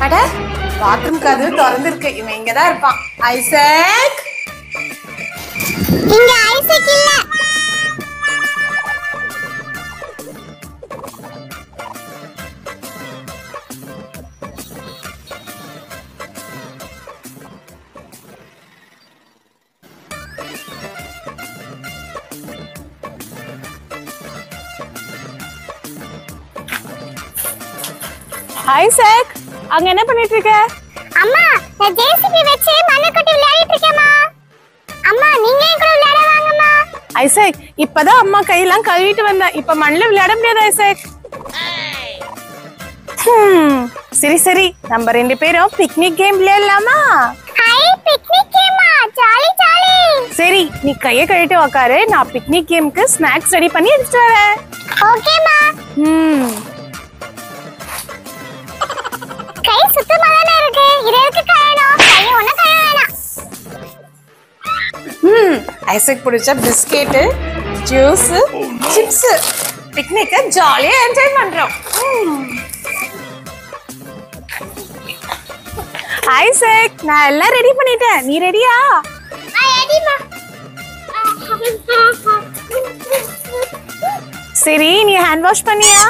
அட பாத்ரூம் கதவு திறந்திருக்கு. இவன் இங்கதான் இருப்பான். ஐசக் இங்க ஐசக் இல்ல. ஐசக் அங்க என்ன பண்ணிட்டு இருக்க? அம்மா நான் ஜேசிபி வச்சு மண்ணை கொட்டி விளையாடிட்டு இருக்கேம்மா. அம்மா நீங்க என் கூட விளையாட வாங்கம்மா. ஐசக் இப்பதான் அம்மா கையெல்லாம் கழுவிட்டு வந்தேன். இப்ப மண்ணில் விளையாட முடியாது ஐசக். சரி சரி நம்ம 2 பேரும் பிக்னிக் கேம் விளையாடலாமா? ஹை பிக்னிக் கேமா, ஜாலி ஜாலி. சரி நீ கையை கழுவிட்டு உட்காரு. நான் பிக்னிக் கேம்க்கு ஸ்நாக்ஸ் ரெடி பண்ணி எடுத்துட்டு வரேன். ஓகேமா. கை சுத்தமா தானே இருக்கு. இது எதுக்கு கழுவணும்? கையை ஒண்ணு கழுவ வேணாம். ஐசக் பிடிச்ச பிஸ்கெட், ஜூஸ், சிப்ஸ். பிக்னிக்க ஜாலியா என்ஜாய் பண்றோம். ஐசக் நான் எல்லாம் ரெடி பண்ணிட்டேன். நீ ரெடியா? ரெடிமா. சரி நீ ஹேண்ட் வாஷ் பண்ணியா?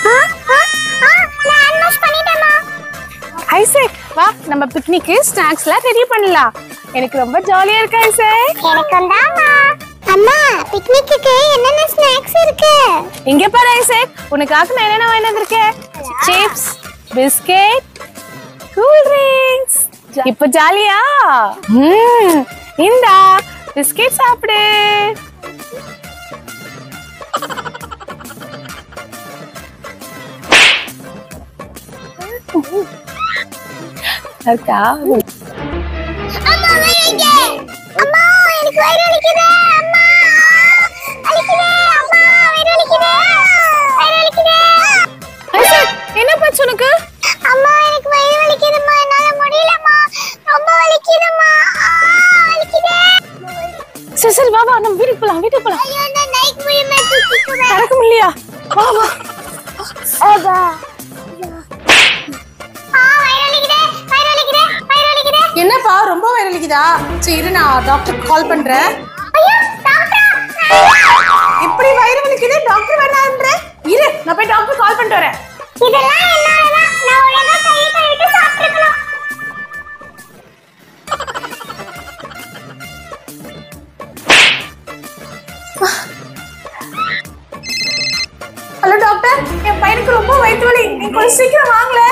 நான் ஹேண்ட் வாஷ் பண்ணிட்டேன்மா. ஐசக் வா நம்ம பிக்னிக்கு ஸ்நாக்ஸ்லாம் ரெடி பண்ணலாம். எனக்கு ரொம்ப ஜாலியா இருக்கு ஐசக். எனக்கும் தான்மா. அம்மா பிக்னிக்கு என்னென்ன ஸ்நாக்ஸ் இருக்கு? இங்க பாரு ஐசக், உனக்காக நான் என்னென்ன வாங்கிட்டு வந்திருக்கேன். Chips, biscuit, cool drinks. இப்ப ஜாலியா? இந்தா பிஸ்கெட் சாப்பிடு. இருக்கா? அம்மா வைங்க. அம்மா எனக்கு வயிறு வலிக்குது. அம்மா வலிக்குது. அம்மா வயிறு வலிக்குது. வயிறு வலிக்குது. ஐசக் என்ன பச்சு உனக்கு? அம்மா எனக்கு வயிறு வலிக்குதும்மா. என்னால முடியலம்மா. ரொம்ப வலிக்குதும்மா. வலிக்குது. சரி சரி வா வா நம்ம வீட்டுக்கு போலாம். ஐயோ நான் நைட் முடியல தூக்கிக்குறேன். நடக்க முடியலையா? வா வா. ஆபா. வயிறு வலிக்குது. என்னப்பா ரொம்ப வயிறு வலிக்குதா? சரி நான் டாக்டருக்கு கால் பண்றேன். ஐயோ டாக்டர். இப்படி வயிறு வலிக்குது டாக்டர் வேணாம்ன்ற. இரு நான் போய் டாக்டர் கால் பண்ணிட்டு வரேன். இதெல்லாம் என்னாலதான். நான் ஒழுங்கா கையை கழுவிட்டு சாப்பிட்டுக்கணும். ஹலோ டாக்டர், என் பையனுக்கு ரொம்ப வயிற்று வலி. நீங்க கொஞ்சம் சீக்கிரம் வாங்களே.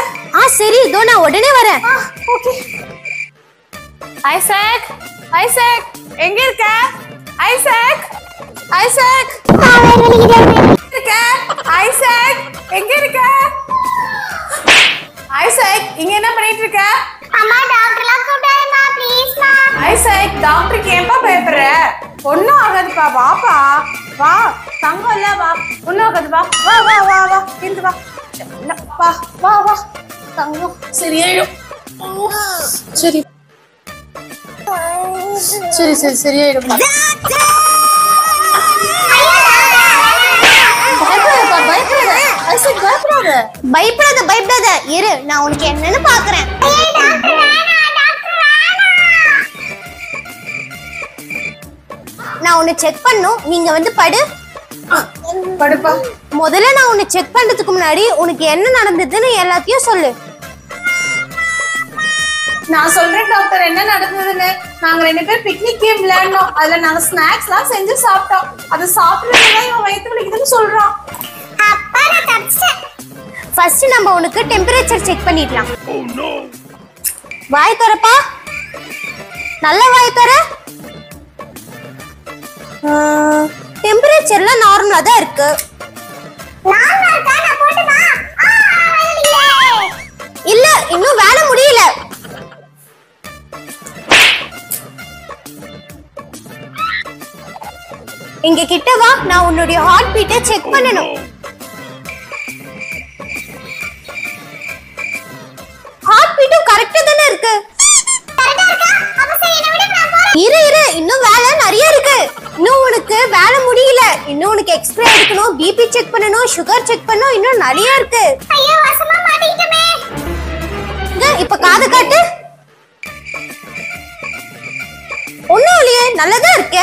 சரி இதோ நான் உடனே வரேன். ஓகே. ஐசக் எங்க இருக்க? ஐசக் இருக்க? ஐசக் எங்க இருக்க? ஐசக் இங்க என்ன பண்ணிட்டு இருக்க? அம்மா டாக்டர்லாம் கூப்பிட்டாருமா ப்ளீஸ்மா. ஐசக் டாக்டருக்கு ஏன்பா பயப்படுற? ஒன்னும் ஆகாதுப்பா. வாப்பா வா. தங்கம் இல்ல வா. ஒன்னும் ஆகாது வா. வா வா வா வா. இருந்து வா. வா வா வா. தங்கம் சரியாயிடும். சரி சரி சரி சரியாயிடும். பயப்படாத. இரு நான் உனக்கு என்னன்னு பாக்குறேன். நான் உன்னை செக் பண்ணும். நீங்க வந்து படுப்பா. முதல்ல நான் உன்னை செக் பண்றதுக்கு முன்னாடி உனக்கு என்ன நடந்ததுன்னு எல்லாத்தையும் சொல்லு. நான் சொல்றேன் டாக்டர் என்ன நடந்ததுன்னு. நாங்க 2 பேர் பிக்னிக் கேம் விளையாடணும். அதுல நாங்க ஸ்நாக்ஸ்லாம் செஞ்சு சாப்பிட்டோம். அதை சாப்பிடுறதுதான் இவன் வயிற்று வலிக்குதுன்னு சொல்றான். அப்பா நான் தப்பிச்சேன். ஃபர்ஸ்ட் நம்ம உனக்கு டெம்பரேச்சர் செக் பண்ணிடலாம். வாய் தரப்பா. நல்ல வாய் தர. டெம்பரேச்சர்ல நார்மலா தான் இருக்கு. இல்ல இன்னும் வேலை முடியல. இங்க கிட்ட வா. நான் உன்னுடைய ஹார்ட் பீட்டை செக் பண்ணனும். ஹார்ட் பீட்டும் கரெக்ட்டா தானே இருக்கு. இரு இன்னும் வேலை நிறைய இருக்கு. இன்னும் உனக்கு வேலை முடியல. இன்னும் உனக்கு எக்ஸ்ரே எடுக்கணும், பிபி செக் பண்ணனும், சுகர் செக் பண்ணனும், இன்னும் நிறைய இருக்கு. ஐயோ வசமா மாட்டிக்கிட்டமே. இப்ப காது காட்டு. ஒண்ணும் இல்லையே, நல்லதா இருக்க.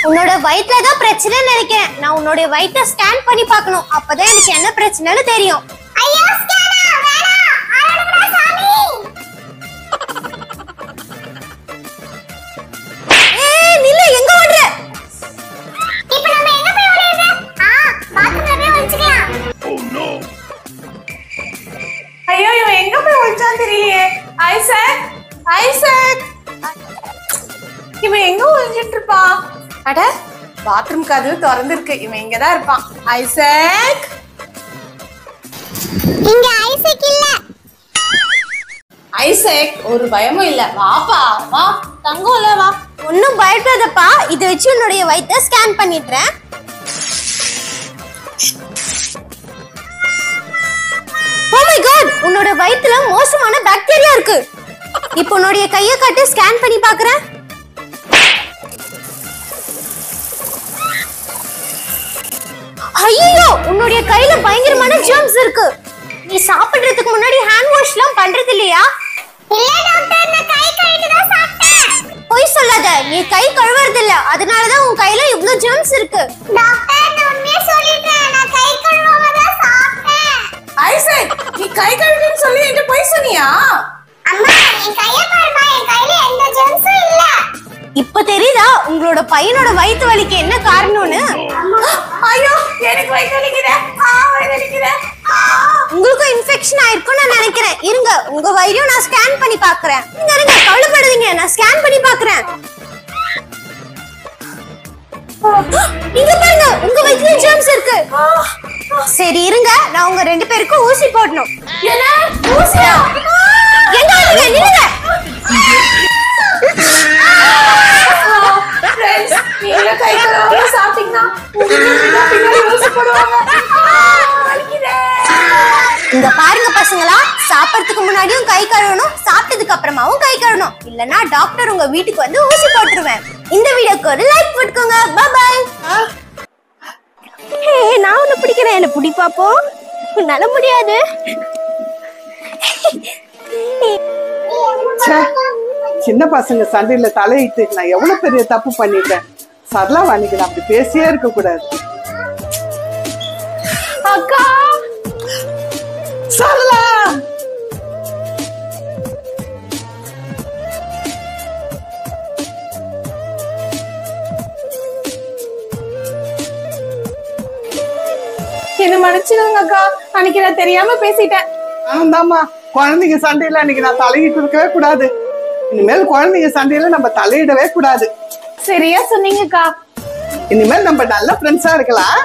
உன்னோட வயித்துல தான் பிரச்சனைன்னு நினைக்கிறேன். நான் உன்னோட வயித்தை ஸ்கேன் பண்ணி பார்க்கணும். அப்பதான் எனக்கு என்ன பிரச்சனைன்னு தெரியும். ஐயோ ஸ்கேனா வேணாம். ஆரடுடா சாமி. ஏய் நில்ல, எங்க ஓடுற? இப்போ நம்ம எங்க போய் ஓடுறது? பாத்ரூம்ல போய் ஒளிச்சுக்கலாம். ஐயோ இவன் எங்க போய் ஒளிச்சான்னு தெரியலையே. ஐசக், ஐசக், இவன் எங்க ஒளிஞ்சிட்டு இருப்பான்? அட பாத்ரூம் கதவு திறந்திருக்கு. இவன் இங்கதான் இருப்பான். ஐசக், இங்க ஐசக் இல்ல. ஐசக் ஒரு பயமும் இல்ல. வாப்பா வா, தங்கம்ல வா. ஒன்னும் பயப்படாதப்பா. இதை வச்சு உன்னுடைய வயித்தை ஸ்கேன் பண்ணிடுறேன். Oh my god, உன்னோட வயித்துல மோசமான பாக்டீரியா இருக்கு. இப்போ உன்னுடைய கையை காட்டி ஸ்கேன் பண்ணி பார்க்கறேன். ஐயோ, உன்னுடைய கையில பயங்கரமான ஜெர்ம்ஸ் இருக்கு. நீ சாப்பிடுறதுக்கு முன்னாடி ஹேண்ட் வாஷ்லாம் பண்றது இல்லையா? இல்ல டாக்டர், நான் கை கழுவிட்டு தான் சாப்பிட்டேன். பொய் சொல்லாத. நீ கை கழுவுறது இல்ல, அதனால தான் உன் கையில இவ்ளோ ஜெர்ம்ஸ் இருக்கு. டாக்டர், நான் உண்மையை சொல்லிட்டேன். நான் கை கழுவாம தான் சாப்பிட்டேன். ஐசக், நீ கை கழுவுன்னு சொல்லி என்கிட்ட பொய் சொன்னியா? அம்மா, என் கையை பாருமா. என் கையில எந்த ஜெர்ம்ஸும் இல்ல. இப்ப தெரியுதா உங்களோட பையனோட வயித்து வலிக்கு என்ன காரணம்னு? ஐயோ எனக்கு வயித்து வலிக்குதே. வலிக்குதே. உங்களுக்கு இன்ஃபெக்ஷன் ஆயிருக்கும் நான் நினைக்கிறேன். இருங்க, உங்க வயிறையும் நான் ஸ்கேன் பண்ணி பார்க்கறேன். இருங்க, கவலைப்படாதீங்க, நான் ஸ்கேன் பண்ணி பார்க்கறேன். இங்க பாருங்க, உங்க வயித்துல ஜெர்ம்ஸ் இருக்கு. சரி இருங்க, நான் உங்க ரெண்டு பேருக்கும் ஊசி போடணும். என்ன ஊசியா? எங்க நில்லுங்க. நீங்க கை கழுவாம சாப்பிட்டீங்கன்னா பின்னாடி ஊசி போடுவாங்க. இங்க பாருங்க பசங்களா, சாப்பிடறதுக்கு முன்னாடியும் கை கழுவணும், சாப்பிட்டதுக்கு அப்புறமாவும் கை கழுவணும். இல்லனா டாக்டர் உங்க வீட்டுக்கு வந்து ஊசி போட்டுருவேன். இந்த வீடியோக்கு ஒரு லைக் போட்டுக்கோங்க. Bye bye. நான் உன்னை பிடிக்கிறேன். என்ன பிடி பாப்போம். உன்னால முடியாது. சின்ன பசங்க சண்டையில தலையிட்டு நான் எவ்வளவு பெரிய தப்பு பண்ணிட்டேன். சரளா வாணிக்கு அப்படி பேசியே இருக்க கூடாது. அக்கா சரளா, என்ன மன்னிச்சிடுங்க அக்கா. அன்னைக்கு நான் தெரியாம பேசிட்டேன். ஆமாம்மா, குழந்தைங்க சண்டையில அன்னைக்கு நான் தலையிட்டு இருக்கவே கூடாது. இனிமேல் குழந்தைங்க சண்டையில நம்ம தலையிடவே கூடாது. சரியா சொன்னீங்கக்கா. இனிமேல் நம்ம நல்ல ஃப்ரெண்ட்ஸா இருக்கலாம்.